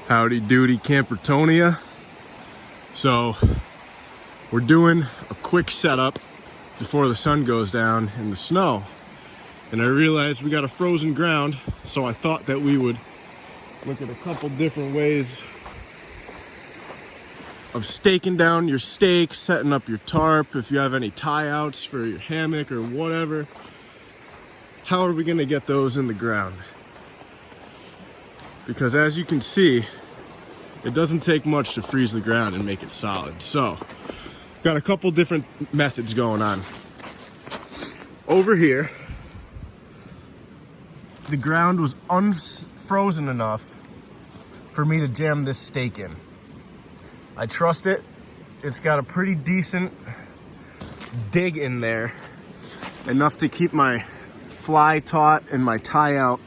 Howdy doody Campertonia. So we're doing a quick setup before the sun goes down in the snow. And I realized we got a frozen ground, so I thought that we would look at a couple different ways of staking down your stake, setting up your tarp, if you have any tie outs for your hammock or whatever. How are we gonna get those in the ground? Because as you can see, it doesn't take much to freeze the ground and make it solid. So, got a couple different methods going on. Over here, the ground was unfrozen enough for me to jam this stake in. I trust it. It's got a pretty decent dig in there, enough to keep my fly taut and my tie out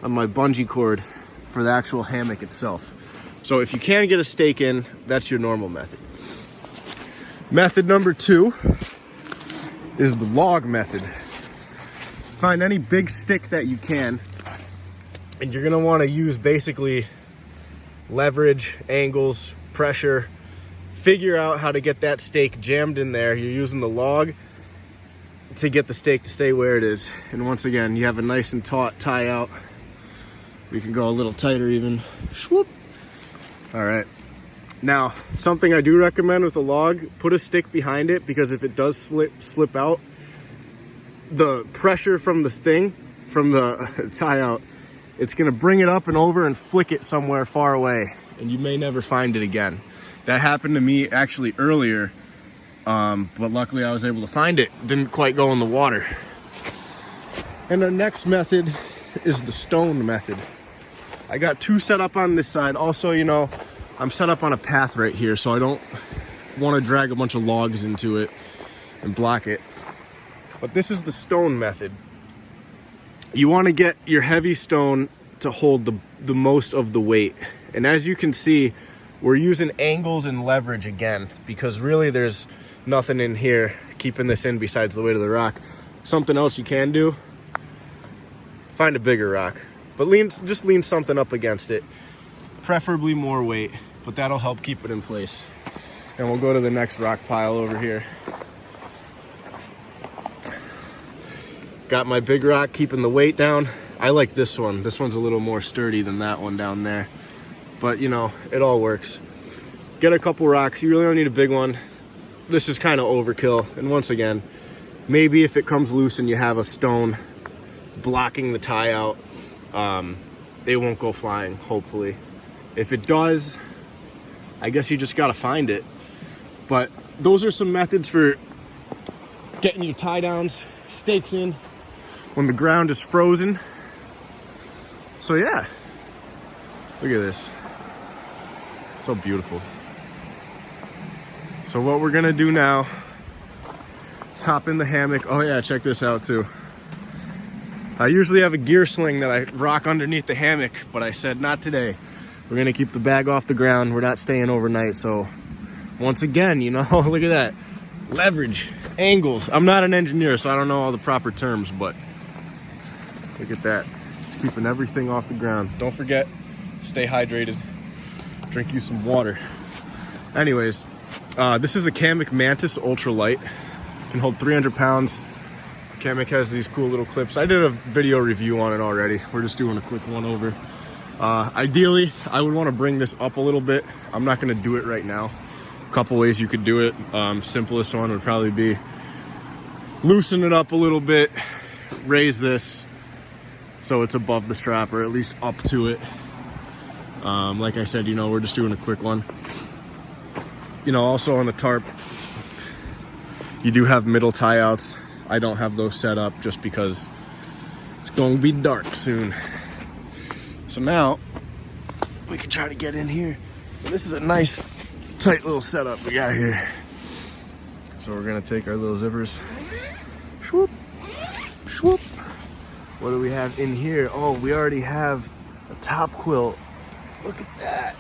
on my bungee cord for the actual hammock itself. So if you can get a stake in, that's your normal method. Method number 2 is the log method. Find any big stick that you can, and you're gonna wanna use basically leverage, angles, pressure. Figure out how to get that stake jammed in there. You're using the log to get the stake to stay where it is. And once again, you have a nice and taut tie out. We can go a little tighter even. Swoop. All right. Now, something I do recommend with a log, put a stick behind it, because if it does slip out, the pressure from the thing, from the tie out, it's gonna bring it up and over and flick it somewhere far away, and you may never find it again. That happened to me actually earlier, but luckily I was able to find it. Didn't quite go in the water. And our next method is the stone method. I got 2 set up on this side. Also, you know, I'm set up on a path right here, so I don't want to drag a bunch of logs into it and block it. But this is the stone method. You want to get your heavy stone to hold the most of the weight. And as you can see, we're using angles and leverage again, because really there's nothing in here keeping this in besides the weight of the rock. Something else you can do, find a bigger rock, but just lean something up against it, preferably more weight, but that'll help keep it in place. And we'll go to the next rock pile over here. Got my big rock keeping the weight down. I like this one. This one's a little more sturdy than that one down there, but you know, it all works. Get a couple rocks. You really don't need a big one. This is kind of overkill. And once again, maybe if it comes loose and you have a stone blocking the tie out, it won't go flying, hopefully. If it does, I guess you just gotta find it. But those are some methods for getting your tie downs, stakes in when the ground is frozen. So yeah, look at this, so beautiful. So what we're gonna do now is hop in the hammock. Oh yeah, check this out too. I usually have a gear sling that I rock underneath the hammock, but I said not today. We're gonna keep the bag off the ground. We're not staying overnight. So once again, you know, look at that. Leverage, angles. I'm not an engineer, so I don't know all the proper terms, but look at that. It's keeping everything off the ground. Don't forget, stay hydrated. Drink you some water. Anyways, this is the Hammock Mantis Ultralight. Can hold 300 pounds. Hammock has these cool little clips. I did a video review on it already. We're just doing a quick one over. Ideally, I would want to bring this up a little bit. I'm not going to do it right now. A couple ways you could do it. Simplest one would probably be loosen it up a little bit, raise this so it's above the strap, or at least up to it. Like I said, you know, we're just doing a quick one. You know, also on the tarp, you do have middle tie outs. I don't have those set up just because it's going to be dark soon. So now we can try to get in here. And this is a nice tight little setup we got here. So we're gonna take our little zippers. Swoop, swoop. What do we have in here? Oh, we already have a top quilt. Look at that.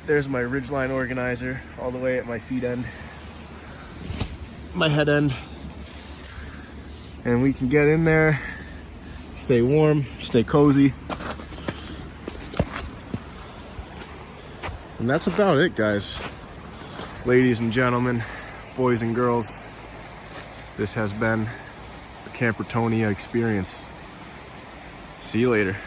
There's my ridgeline organizer all the way at my feet end, my head end. And we can get in there, stay warm, stay cozy. And that's about it, guys. Ladies and gentlemen, boys and girls, this has been the Campertonia experience. See you later.